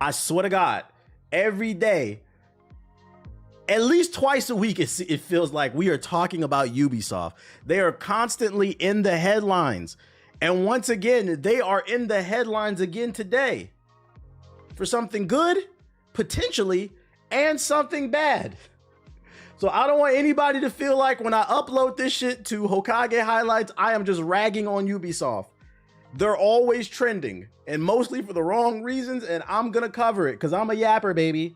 I swear to God, every day, at least twice a week, it feels like we are talking about Ubisoft. They are constantly in the headlines. And once again, they are in the headlines again today for something good, potentially, and something bad. So I don't want anybody to feel like when I upload this shit to Hokage Highlights, I am just ragging on Ubisoft. They're always trending, and mostly for the wrong reasons, and I'm gonna cover it because I'm a yapper, baby.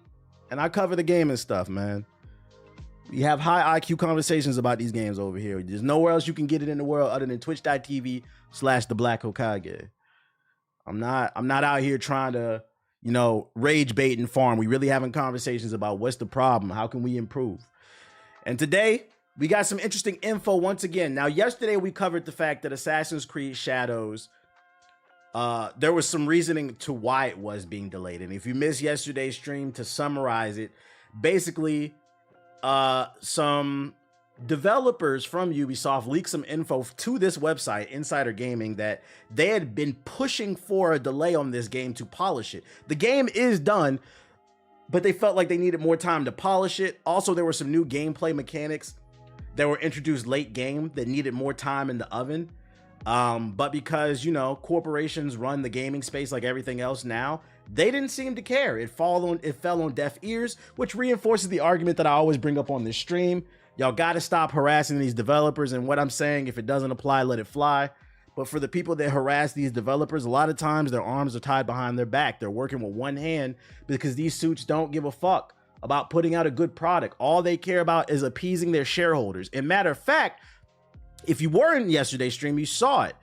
And I cover the game and stuff, man. We have high IQ conversations about these games over here. There's nowhere else you can get it in the world other than twitch.tv/TheBlackHokage. I'm not out here trying to, rage bait and farm. We really having conversations about what's the problem, how can we improve. And today, we got some interesting info once again. Now, yesterday we covered the fact that Assassin's Creed Shadows, there was some reasoning to why it was being delayed. And if you missed yesterday's stream, to summarize it, basically, some developers from Ubisoft leaked some info to this website, Insider Gaming, that they had been pushing for a delay on this game to polish it. The game is done, but they felt like they needed more time to polish it. Also, there were some new gameplay mechanics that were introduced late game that needed more time in the oven. But because, corporations run the gaming space like everything else now, they didn't seem to care. It fell on deaf ears, which reinforces the argument that I always bring up on this stream. Y'all got to stop harassing these developers. And what I'm saying, if it doesn't apply, let it fly. But for the people that harass these developers, a lot of times their arms are tied behind their back. They're working with one hand because these suits don't give a fuck about putting out a good product. All they care about is appeasing their shareholders. And matter of fact, if you were in yesterday's stream, you saw it,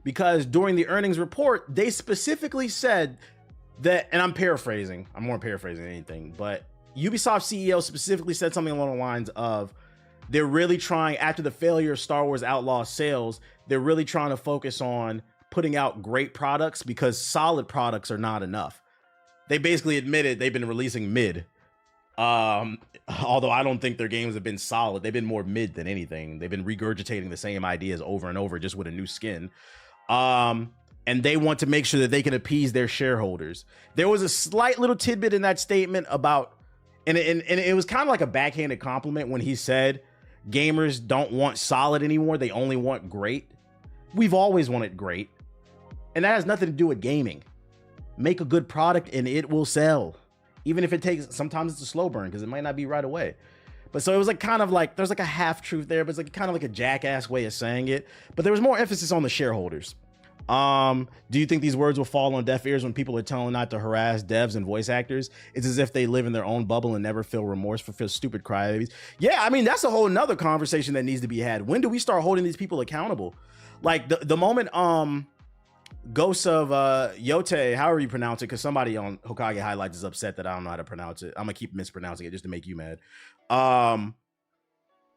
because during the earnings report, they specifically said that, and I'm paraphrasing, I'm more paraphrasing than anything, but Ubisoft CEO specifically said something along the lines of, they're really trying, after the failure of Star Wars Outlaw sales, they're really trying to focus on putting out great products because solid products are not enough. They basically admitted they've been releasing mid. Although I don't think their games have been solid. They've been more mid than anything. They've been regurgitating the same ideas over and over, just with a new skin. And they want to make sure that they can appease their shareholders. There was a slight little tidbit in that statement about, and it was kind of like a backhanded compliment when he said, gamers don't want solid anymore. They only want great. We've always wanted great. And that has nothing to do with gaming. Make a good product and it will sell. Even if it takes, sometimes it's a slow burn because it might not be right away. But so it was like kind of like, there's like a half truth there, but it's like kind of like a jackass way of saying it. But there was more emphasis on the shareholders. Do you think these words will fall on deaf ears when people are telling not to harass devs and voice actors? It's as if they live in their own bubble and never feel remorse for stupid crybabies. Yeah, I mean, that's a whole nother conversation that needs to be had. When do we start holding these people accountable? Like the moment, Ghosts of Yote, however you pronounce it, because somebody on Hokage Highlights is upset that I don't know how to pronounce it. I'm gonna keep mispronouncing it just to make you mad.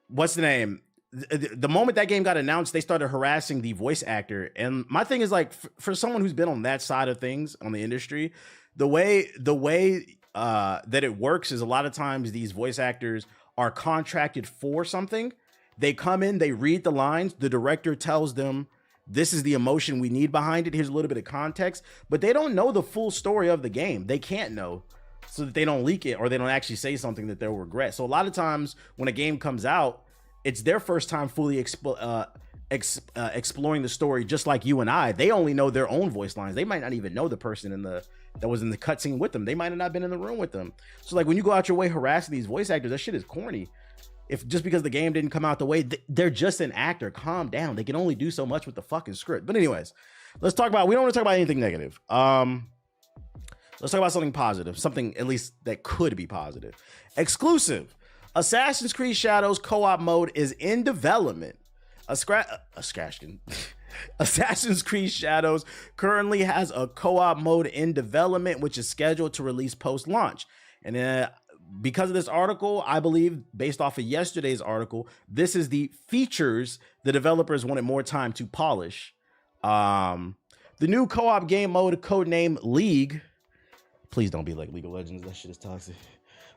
What's the name? The moment that game got announced, they started harassing the voice actor. And my thing is, like, for someone who's been on that side of things on the industry, the way that it works is a lot of times these voice actors are contracted for something. They come in, they read the lines, the director tells them, this is the emotion we need behind it. Here's a little bit of context, but they don't know the full story of the game. They can't know, so that they don't leak it or they don't actually say something that they'll regret. So a lot of times when a game comes out, it's their first time fully exploring the story, just like you and I. They only know their own voice lines. They might not even know the person that was in the cutscene with them. They might have not been in the room with them. So like when you go out your way harassing these voice actors, that shit is corny. If just because the game didn't come out the way, they're just an actor. Calm down. They can only do so much with the fucking script. But anyways, let's talk about, we don't want to talk about anything negative. Let's talk about something positive, something at least that could be positive. Exclusive. Assassin's Creed Shadows co-op mode is in development. Assassin's Creed Shadows currently has a co-op mode in development, which is scheduled to release post-launch. And because of this article, I believe, based off of yesterday's article, this is the features the developers wanted more time to polish. The new co-op game mode, codename League, please don't be like League of Legends, that shit is toxic.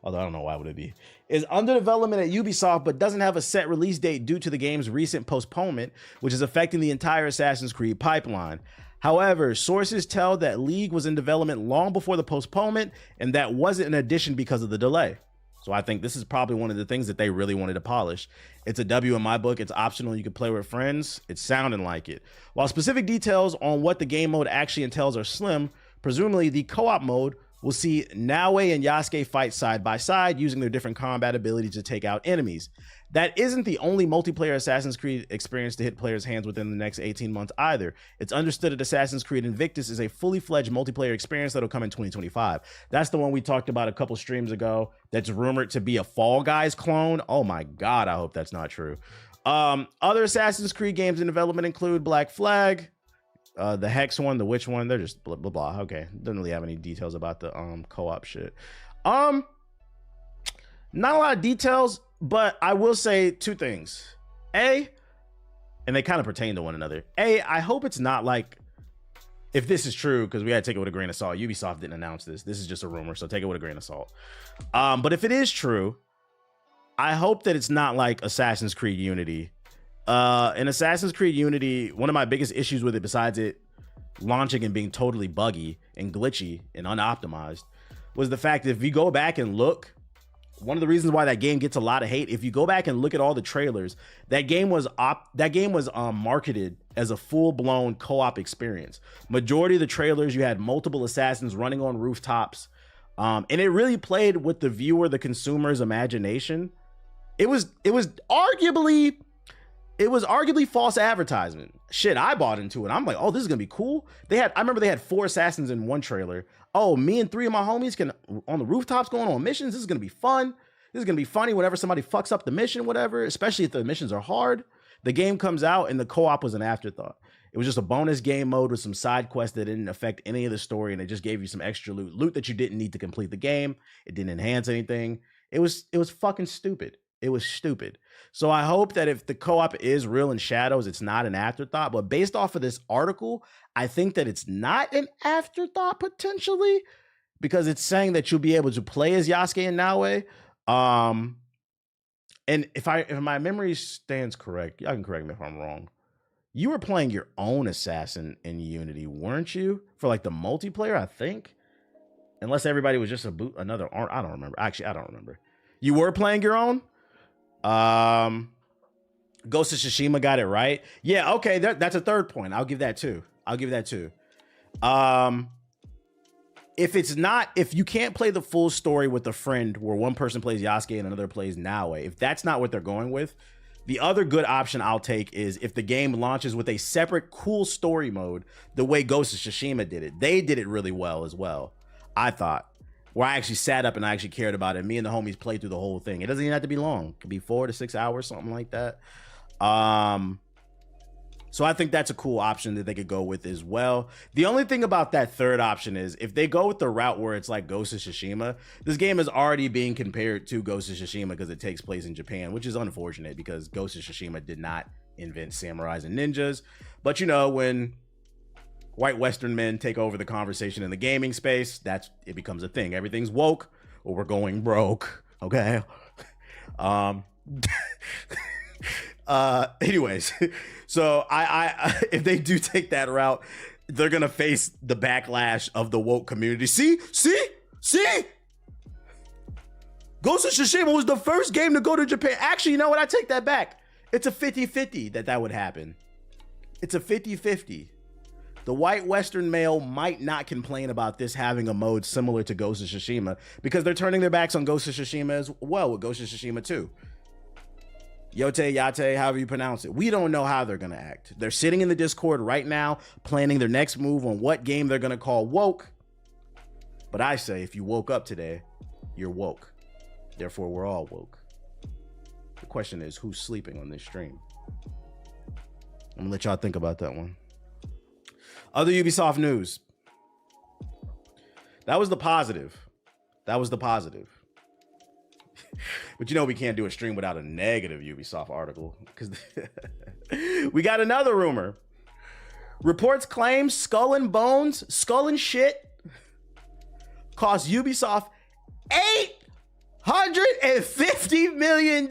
Although I don't know why would it be, is under development at Ubisoft, but doesn't have a set release date due to the game's recent postponement, which is affecting the entire Assassin's Creed pipeline. However, sources tell that League was in development long before the postponement, and that wasn't an addition because of the delay. So I think this is probably one of the things that they really wanted to polish. It's a W in my book. It's optional. You can play with friends. It's sounding like it. While specific details on what the game mode actually entails are slim, presumably the co-op mode will see Naoe and Yasuke fight side by side using their different combat abilities to take out enemies. That isn't the only multiplayer Assassin's Creed experience to hit players' hands within the next 18 months either. It's understood that Assassin's Creed Invictus is a fully fledged multiplayer experience that'll come in 2025. That's the one we talked about a couple streams ago that's rumored to be a Fall Guys clone. Oh my God, I hope that's not true. Other Assassin's Creed games in development include Black Flag, the Hex one, the Witch one. They're just blah, blah, blah. Okay, doesn't really have any details about the co-op shit. Not a lot of details, but I will say two things. A, and they kind of pertain to one another. A, I hope it's not like, if this is true, because we had to take it with a grain of salt. Ubisoft didn't announce this. This is just a rumor, so take it with a grain of salt. But if it is true, I hope that it's not like Assassin's Creed Unity. In Assassin's Creed Unity, one of my biggest issues with it, besides it launching and being totally buggy and glitchy and unoptimized, was the fact that if you go back and look, one of the reasons why that game gets a lot of hate, if you go back and look at all the trailers, that game was marketed as a full-blown co-op experience. Majority of the trailers, you had multiple assassins running on rooftops, and it really played with the viewer, the consumer's imagination. It was arguably false advertisement. Shit, I bought into it. I'm like, oh, this is gonna be cool. I remember they had 4 assassins in one trailer. Oh, me and 3 of my homies can on the rooftops going on missions. This is gonna be fun. This is gonna be funny whenever somebody fucks up the mission, whatever, especially if the missions are hard. The game comes out and the co-op was an afterthought. It was just a bonus game mode with some side quests that didn't affect any of the story, and it just gave you some extra loot that you didn't need to complete the game. It didn't enhance anything. It was fucking stupid. It was stupid. So I hope that if the co-op is real in Shadows, it's not an afterthought. But based off of this article, I think that it's not an afterthought potentially, because it's saying that you'll be able to play as Yasuke and Naoe. And if my memory stands correct, y'all can correct me if I'm wrong. You were playing your own assassin in Unity, weren't you? For like the multiplayer, I think. Unless everybody was just another arm. I don't remember. Actually, I don't remember. You were playing your own? Ghost of Tsushima got it right. Yeah, okay, that's a third point. I'll give that too. If you can't play the full story with a friend where one person plays Yasuke and another plays Naoe, if that's not what they're going with, the other good option I'll take is if the game launches with a separate cool story mode, the way Ghost of Tsushima did it. They did it really well as well, I thought. Where I actually sat up and I actually cared about it. Me and the homies played through the whole thing. It doesn't even have to be long. It could be 4 to 6 hours, something like that. So I think that's a cool option that they could go with as well. The only thing about that third option is if they go with the route where it's like Ghost of Tsushima, this game is already being compared to Ghost of Tsushima because it takes place in Japan, which is unfortunate because Ghost of Tsushima did not invent samurais and ninjas. But you know, when white Western men take over the conversation in the gaming space, it becomes a thing. Everything's woke or we're going broke. Okay. Anyways, so I if they do take that route, they're gonna face the backlash of the woke community. See, Ghost of Tsushima was the first game to go to Japan. Actually, you know what? I take that back. It's a 50-50 that would happen. It's a 50-50. The white Western male might not complain about this having a mode similar to Ghost of Tsushima because th're turning their backs on Ghost of Tsushima as well with Ghost of Tsushima 2. Yate, however you pronounce it. We don't know how they're going to act. They're sitting in the Discord right now, planning their next move on what game they're going to call woke. But I say, if you woke up today, you're woke. Therefore, we're all woke. The question is, who's sleeping on this stream? I'm going to let y'all think about that one. Other Ubisoft news. That was the positive. But you know we can't do a stream without a negative Ubisoft article because we got another rumor. Reports claim Skull and Shit cost Ubisoft $850 million.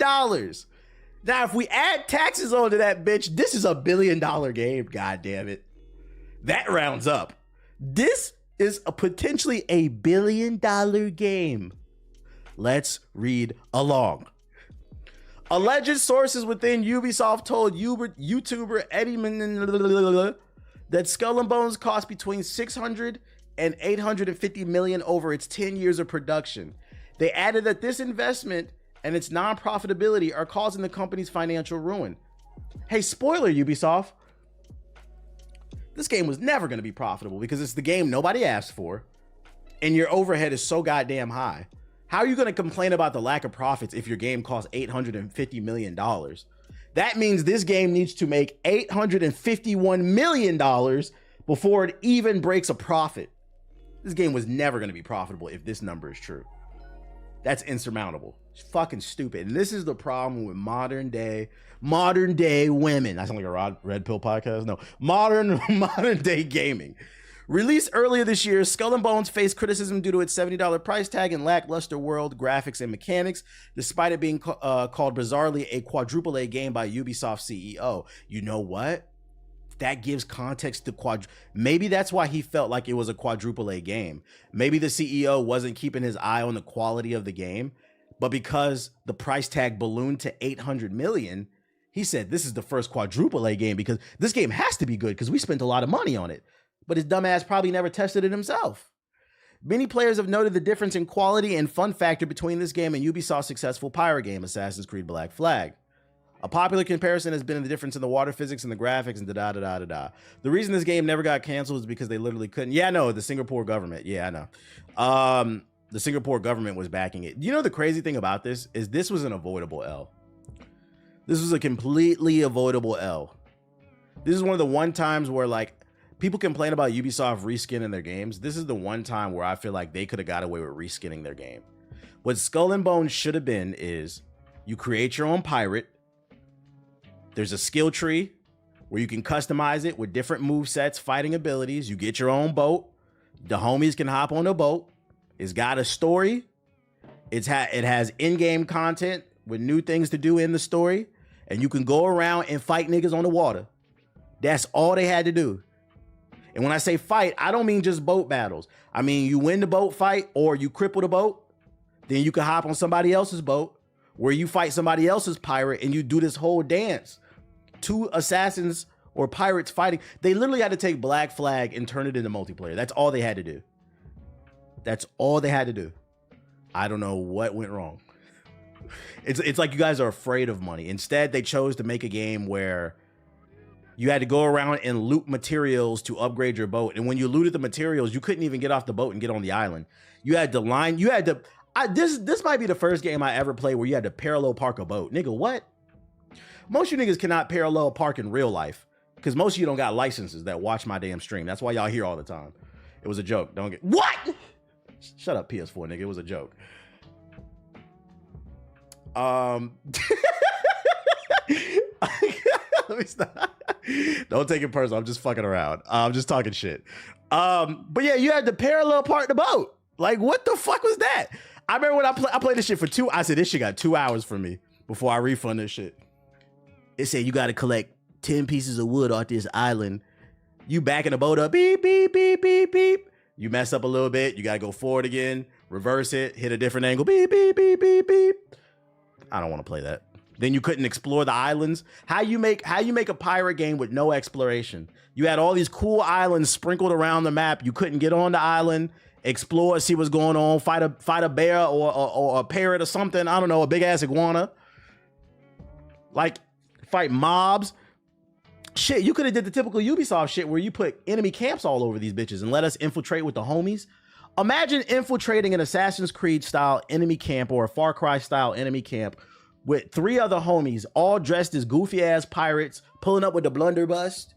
Now, if we add taxes onto that bitch, this is $1 billion game. God damn it. That rounds up. This is a potentially $1 billion game. Let's read along. Alleged sources within Ubisoft told YouTuber Eddie that Skull and Bones cost between 600 and 850 million over its 10 years of production. They added that this investment and its non-profitability are causing the company's financial ruin. Hey, spoiler, Ubisoft. This game was never going to be profitable because it's the game nobody asked for, and your overhead is so goddamn high. How are you going to complain about the lack of profits if your game costs $850 million? That means this game needs to make $851 million before it even breaks a profit. This game was never going to be profitable if this number is true. That's insurmountable. It's fucking stupid. And this is the problem with modern day women. I sound like a Red Pill podcast. No, modern day gaming. Released earlier this year, Skull and Bones faced criticism due to its $70 price tag and lackluster world graphics and mechanics, despite it being called bizarrely a quadruple A game by Ubisoft CEO. You know what? That gives context to maybe that's why he felt like it was a quadruple A game. Maybe the CEO wasn't keeping his eye on the quality of the game, but because the price tag ballooned to 800 million, he said this is the first quadruple A game because this game has to be good because we spent a lot of money on it. But his dumbass probably never tested it himself. Many players have noted the difference in quality and fun factor between this game and Ubisoft's successful pirate game, Assassin's Creed Black Flag. A popular comparison has been the difference in the water physics and the graphics and da-da-da-da-da. The reason this game never got canceled is because they literally couldn't. Yeah, I know, the Singapore government. Yeah, I know. The Singapore government was backing it. You know the crazy thing about this is this was an avoidable L. This was a completely avoidable L. This is one of the one times where, like, people complain about Ubisoft reskinning their games. This is the one time where I feel like they could have got away with reskinning their game. What Skull and Bones should have been is you create your own pirate. There's a skill tree where you can customize it with different move sets, fighting abilities. You get your own boat. The homies can hop on the boat. It's got a story. It has in-game content with new things to do in the story. And you can go around and fight niggas on the water. That's all they had to do. And when I say fight, I don't mean just boat battles. I mean, you win the boat fight or you cripple the boat. Then you can hop on somebody else's boat where you fight somebody else's pirate and you do this whole dance. Two assassins or pirates fighting. They literally had to take Black Flag and turn it into multiplayer. That's all they had to do. That's all they had to do. I don't know what went wrong. It's like you guys are afraid of money. Instead, they chose to make a game where you had to go around and loot materials to upgrade your boat. And when you looted the materials, you couldn't even get off the boat and get on the island. You had to this might be the first game I ever played where you had to parallel park a boat. Nigga, what? Most of you niggas cannot parallel park in real life because most of you don't got licenses that watch my damn stream. That's why y'all here all the time. It was a joke. Don't get what? Shut up, PS4 nigga. It was a joke. Let me stop. Don't take it personal. I'm just fucking around. I'm just talking shit. But yeah, you had to parallel park the boat. Like, what the fuck was that? I remember when I played this shit for I said, this shit got 2 hours for me before I refund this shit. It said you got to collect 10 pieces of wood off this island. You backing the boat up, beep, beep, beep, beep, beep. You mess up a little bit. You got to go forward again, reverse it, hit a different angle, beep, beep, beep, beep, beep. I don't want to play that. Then you couldn't explore the islands. How you make a pirate game with no exploration? You had all these cool islands sprinkled around the map. You couldn't get on the island, explore, see what's going on, fight a bear or a parrot or something. I don't know, a big ass iguana. Like, fight mobs. Shit, you could have did the typical Ubisoft shit where you put enemy camps all over these bitches and let us infiltrate with the homies. Imagine infiltrating an Assassin's Creed style enemy camp or a Far Cry style enemy camp with 3 other homies all dressed as goofy ass pirates, pulling up with the blunderbuss,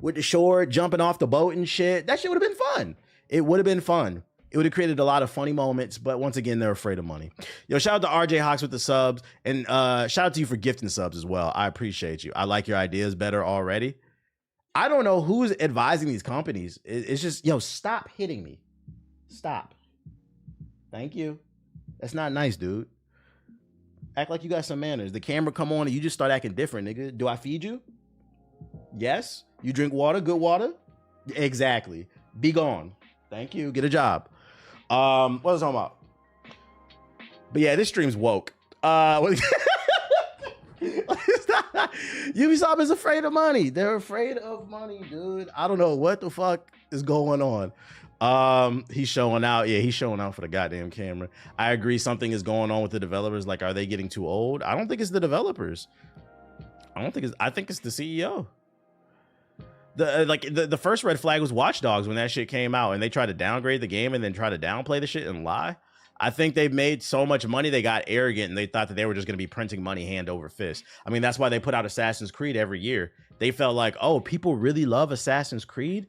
with the sword, jumping off the boat and shit. That shit would have been fun. It would have been fun. It would have created a lot of funny moments, but once again, they're afraid of money. Yo, shout out to RJ Hawks with the subs, and shout out to you for gifting subs as well. I appreciate you. I like your ideas better already. I don't know who's advising these companies. It's just, yo, stop hitting me. Stop. Thank you. That's not nice, dude. Act like you got some manners. The camera come on and you just start acting different, nigga. Do I feed you? Yes. You drink water? Good water? Exactly. Be gone. Thank you. Get a job. What was I talking about? But yeah, this stream's woke. Ubisoft is afraid of money. They're afraid of money, dude. I don't know what the fuck is going on. He's showing out. Yeah, he's showing out for the goddamn camera. I agree. Something is going on with the developers. Like, are they getting too old? I don't think it's the developers. I think it's the CEO. The first red flag was Watch Dogs when that shit came out and they tried to downgrade the game and then try to downplay the shit and lie. I think they've made so much money, they got arrogant and they thought that they were just going to be printing money hand over fist. I mean, that's why they put out Assassin's Creed every year. They felt like, oh, people really love Assassin's Creed.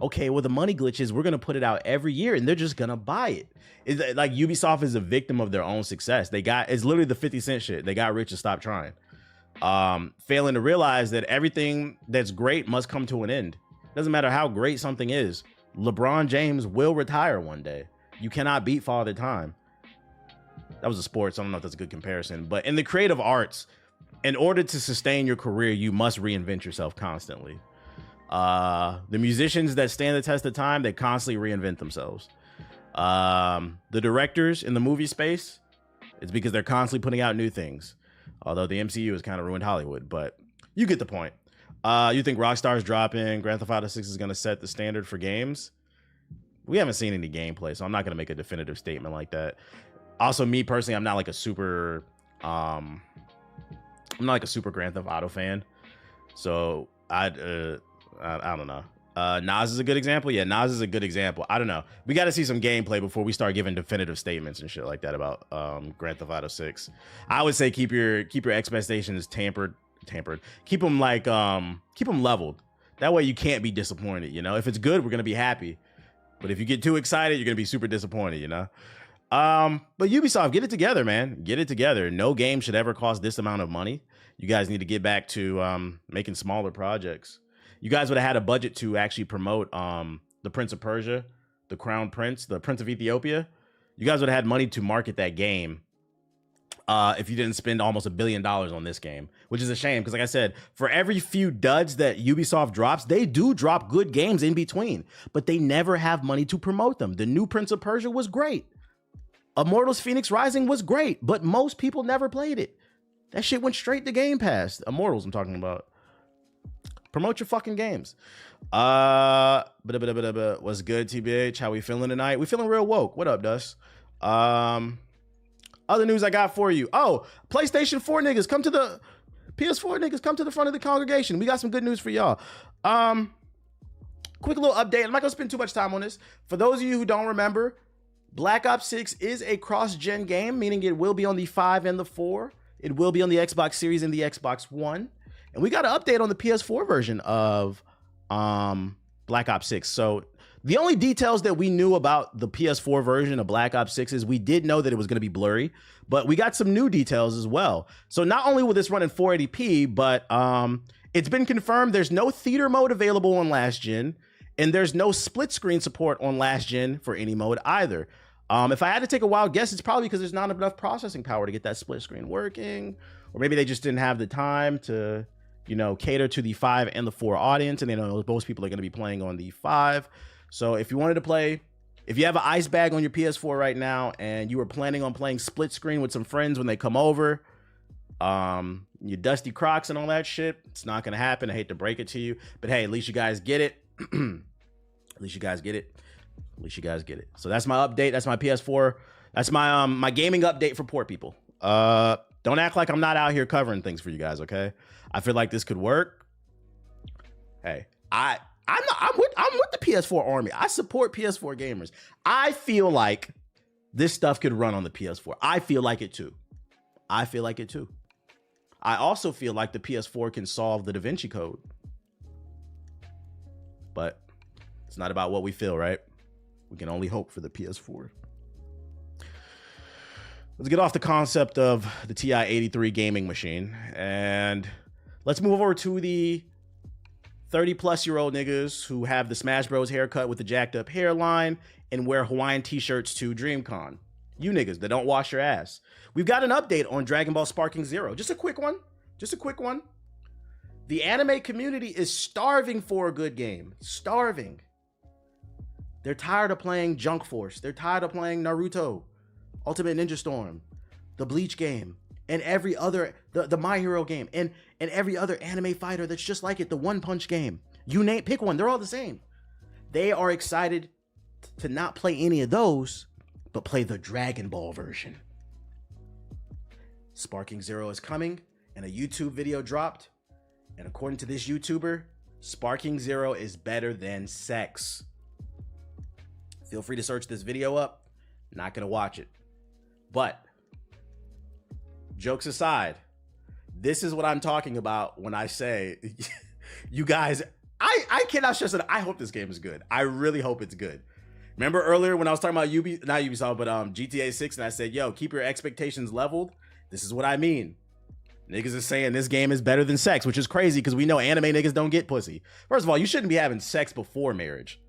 Okay, well, the money glitches, we're going to put it out every year and they're just going to buy it. It's like Ubisoft is a victim of their own success. It's literally the 50 Cent shit. They got rich and stopped trying. Failing to realize that everything that's great must come to an end. Doesn't matter how great something is. LeBron James will retire one day. You cannot beat Father Time. That was a sports. I don't know if that's a good comparison, but in the creative arts, in order to sustain your career, you must reinvent yourself constantly. The musicians that stand the test of time, they constantly reinvent themselves. The directors in the movie space, it's because they're constantly putting out new things. Although the MCU has kind of ruined Hollywood, but you get the point. You think Rockstar's dropping Grand Theft Auto 6 is going to set the standard for games? We haven't seen any gameplay, so I'm not going to make a definitive statement like that. Also, me personally, I'm not like a super Grand Theft Auto fan. So I don't know. Nas is a good example. Yeah, Nas is a good example. I don't know. We got to see some gameplay before we start giving definitive statements and shit like that about Grand Theft Auto 6. I would say keep your expectations tempered. Keep them leveled. That way you can't be disappointed, you know? If it's good, we're going to be happy. But if you get too excited, you're going to be super disappointed, you know? But Ubisoft, get it together, man. Get it together. No game should ever cost this amount of money. You guys need to get back to making smaller projects. You guys would have had a budget to actually promote the Prince of Persia, the Crown Prince, the Prince of Ethiopia. You guys would have had money to market that game if you didn't spend almost $1 billion on this game, which is a shame because, like I said, for every few duds that Ubisoft drops, they do drop good games in between, but they never have money to promote them. The new Prince of Persia was great. Immortals Phoenix Rising was great, but most people never played it. That shit went straight to Game Pass. Immortals, I'm talking about. Promote your fucking games. What's good, TBH? How we feeling tonight? We feeling real woke. What up, Dust? Other news I got for you. Oh, PlayStation 4 niggas, come to the PS4 niggas, come to the front of the congregation. We got some good news for y'all. Quick little update. I'm not gonna spend too much time on this. For those of you who don't remember, Black Ops 6 is a cross-gen game, meaning it will be on the 5 and the 4. It will be on the Xbox Series and the Xbox One. And we got an update on the PS4 version of Black Ops 6. So the only details that we knew about the PS4 version of Black Ops 6 is we did know that it was going to be blurry, but we got some new details as well. So not only will this run in 480p, but it's been confirmed there's no theater mode available on last gen, and there's no split screen support on last gen for any mode either. If I had to take a wild guess, it's probably because there's not enough processing power to get that split screen working, or maybe they just didn't have the time to, you know, cater to the 5 and the 4 audience, and they know most people are going to be playing on the 5. So if you wanted to play, if you have an ice bag on your PS4 right now and you were planning on playing split screen with some friends when they come over, your dusty Crocs and all that shit, it's not going to happen. I hate to break it to you, but hey, at least you guys get it. At least you guys get it. At least you guys get it. So that's my update. That's my PS4. That's my my gaming update for poor people. Don't act like I'm not out here covering things for you guys, okay? I feel like this could work. Hey, I'm with the PS4 army. I support PS4 gamers. I feel like this stuff could run on the PS4. I feel like it too. I feel like it too. I also feel like the PS4 can solve the Da Vinci Code. But it's not about what we feel, right? We can only hope for the PS4. Let's get off the concept of the TI-83 gaming machine and let's move over to the 30-plus-year-old niggas who have the Smash Bros haircut with the jacked up hairline and wear Hawaiian t-shirts to DreamCon. You niggas that don't wash your ass. We've got an update on Dragon Ball Sparking Zero. Just a quick one. The The anime community is starving for a good game. Starving. They're tired of playing Junk Force. They're tired of playing Naruto, Ultimate Ninja Storm, the Bleach game, and every other, the My Hero game, and every other anime fighter that's just like it, the One Punch game. You name, pick one, they're all the same. They are excited to not play any of those, but play the Dragon Ball version. Sparking Zero is coming, and a YouTube video dropped. And according to this YouTuber, Sparking Zero is better than sex. Feel free to search this video up. Not gonna watch it. But, jokes aside, this is what I'm talking about when I say, you guys, I cannot stress it. I hope this game is good. I really hope it's good. Remember earlier when I was talking about GTA 6, and I said, yo, keep your expectations leveled? This is what I mean. Niggas is saying this game is better than sex, which is crazy because we know anime niggas don't get pussy. First of all, you shouldn't be having sex before marriage.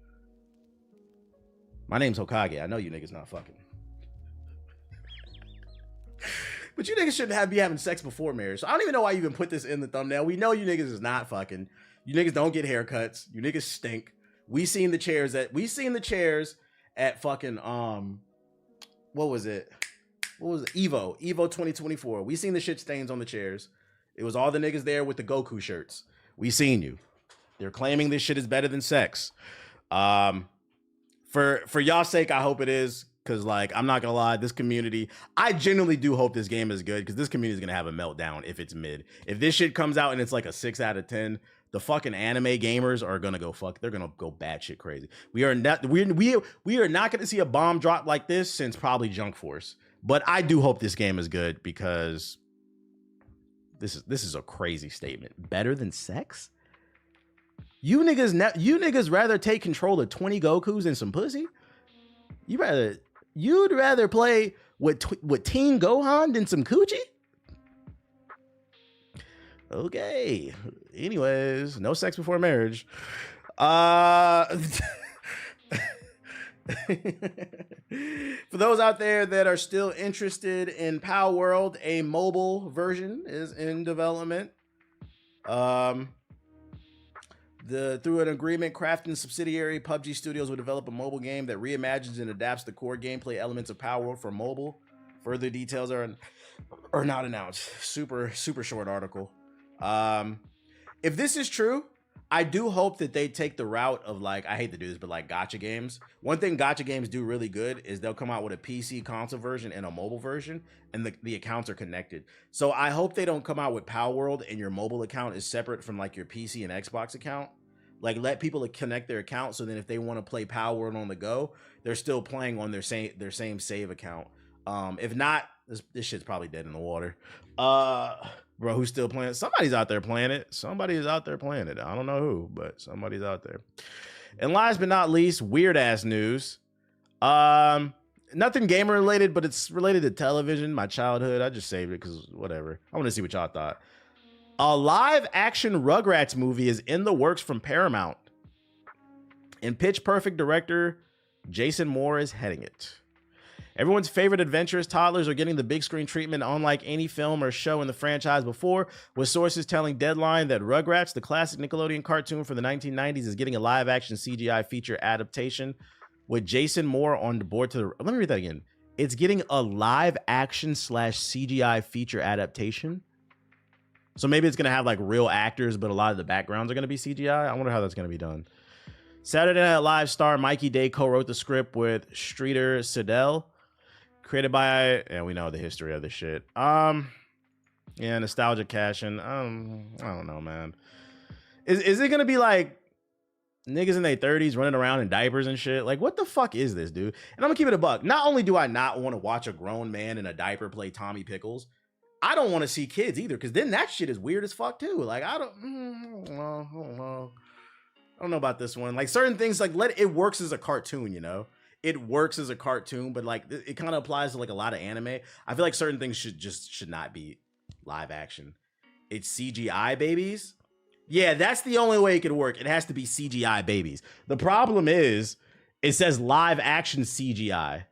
My name's Hokage. I know you niggas not fucking. But you niggas shouldn't be having sex before marriage. So I don't even know why you even put this in the thumbnail. We know you niggas is not fucking. You niggas don't get haircuts. You niggas stink. We seen the chairs at fucking what was it? Evo 2024. We seen the shit stains on the chairs. It was all the niggas there with the Goku shirts. We seen you. They're claiming this shit is better than sex. For y'all's sake, I hope it is. Cause like, I'm not gonna lie, this community, I genuinely do hope this game is good because this community is gonna have a meltdown if it's mid. If this shit comes out and it's like a 6 out of 10, the fucking anime gamers are gonna go they're gonna go batshit crazy. We are not gonna see a bomb drop like this since probably Junk Force. But I do hope this game is good because this is a crazy statement. Better than sex? You niggas rather take control of 20 Gokus than some pussy? You'd rather play with Teen Gohan than some coochie? Okay. Anyways, no sex before marriage. For those out there that are still interested in Palworld, a mobile version is in development. Through an agreement, Krafton subsidiary PUBG Studios will develop a mobile game that reimagines and adapts the core gameplay elements of Palworld for mobile. Further details are not announced. Super short article. If this is true, I do hope that they take the route of, like, I hate to do this, but like gacha games. One thing gacha games do really good is they'll come out with a PC console version and a mobile version, and the accounts are connected. So I hope they don't come out with Palworld and your mobile account is separate from like your PC and Xbox account. Like, let people connect their account so then if they want to play Palworld on the go, they're still playing on their same save account. If not, this shit's probably dead in the water. Bro, who's still playing? Somebody's out there playing it. Somebody is out there playing it. I don't know who, but somebody's out there. And last but not least, weird ass news. Nothing gamer related, but it's related to television, my childhood. I just saved it because whatever. I want to see what y'all thought. A live action Rugrats movie is in the works from Paramount, and Pitch Perfect director Jason Moore is heading it. Everyone's favorite adventurous toddlers are getting the big screen treatment unlike any film or show in the franchise before, with sources telling Deadline that Rugrats, the classic Nickelodeon cartoon from the 1990s, is getting a live action CGI feature adaptation with Jason Moore on the board let me read that again. It's getting a live action / CGI feature adaptation. So maybe it's going to have like real actors, but a lot of the backgrounds are going to be CGI. I wonder how that's going to be done. Saturday Night Live star Mikey Day co-wrote the script with Streeter Siddell. Created by, and we know the history of this shit. Yeah, nostalgia cash-in. I don't know, man. Is it gonna be like niggas in their 30s running around in diapers and shit? Like, what the fuck is this, dude? And I'm gonna keep it a buck. Not only do I not want to watch a grown man in a diaper play Tommy Pickles, I don't want to see kids either, because then that shit is weird as fuck too. Like, I don't know about this one. Like, certain things, like, it works as a cartoon, you know? It works as a cartoon, but like it kind of applies to like a lot of anime. I feel like certain things should not be live action. It's CGI babies. Yeah, that's the only way it could work. It has to be CGI babies. The problem is it says live action CGI.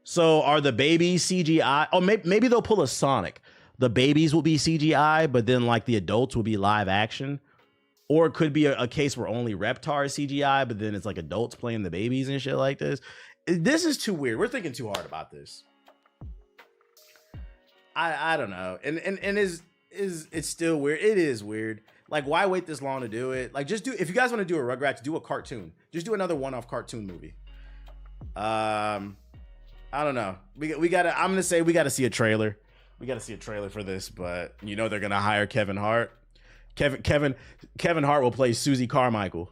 So are the babies CGI? Oh, maybe they'll pull a Sonic. The babies will be CGI, but then like the adults will be live action. Or it could be a case where only Reptar is CGI, but then it's like adults playing the babies and shit like this. This is too weird. We're thinking too hard about this. I don't know. And is it's still weird. It is weird. Like, why wait this long to do it? Like, just do, if you guys want to do a Rugrats, do a cartoon. Just do another one-off cartoon movie. I don't know. We gotta, I'm gonna say we gotta see a trailer. We gotta see a trailer for this, but you know they're gonna hire Kevin Hart. Kevin Hart will play Susie Carmichael.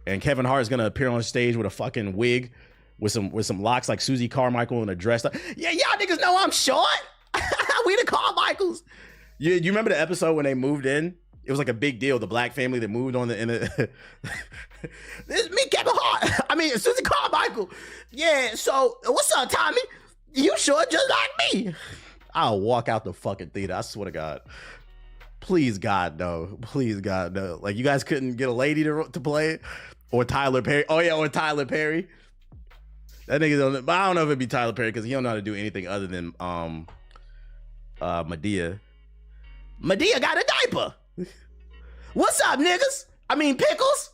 And Kevin Hart is gonna appear on stage with a fucking wig with some locks like Susie Carmichael in a dress. Like, yeah, y'all niggas know I'm short. We the Carmichaels. You remember the episode when they moved in? It was like a big deal. The black family that moved on this is me, Kevin Hart. I mean, Susie Carmichael. Yeah, so what's up, Tommy? You short just like me. I'll walk out the fucking theater. I swear to God. Please, God, no. Please, God, no. Like, you guys couldn't get a lady to play it? Or Tyler Perry. Oh, yeah, or Tyler Perry. That nigga don't, but I don't know if it'd be Tyler Perry because he don't know how to do anything other than Madea. Madea got a diaper. What's up, niggas? I mean, pickles.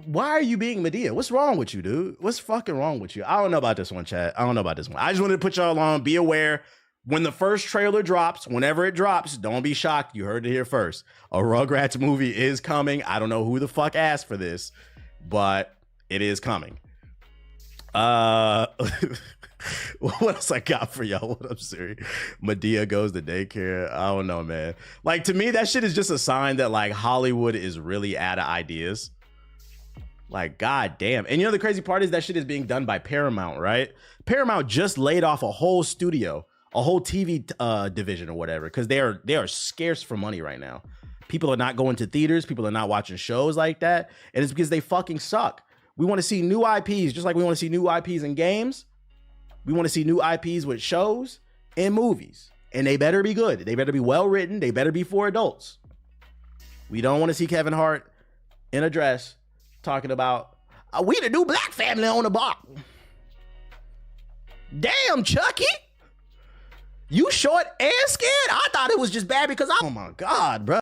Why are you being Madea? What's wrong with you, dude? What's fucking wrong with you? I don't know about this one, chat. I don't know about this one. I just wanted to put y'all on. Be aware. When the first trailer drops, whenever it drops, don't be shocked. You heard it here first. A Rugrats movie is coming. I don't know who the fuck asked for this, but it is coming. What else I got for y'all? What up, Siri? Madea goes to daycare. I don't know, man. Like, to me, that shit is just a sign that like Hollywood is really out of ideas. Like, god damn. And you know the crazy part is that shit is being done by Paramount, right? Paramount just laid off a whole studio, a whole TV division or whatever, because they are scarce for money right now. People are not going to theaters. People are not watching shows like that, and it's because they fucking suck. We want to see new IPs, just like we want to see new IPs in games. We want to see new IPs with shows and movies, and they better be good. They better be well written. They better be for adults. We don't want to see Kevin Hart in a dress talking about we the new black family on the block. Damn, Chucky, you short and scared. I thought it was just bad because oh my god, bro.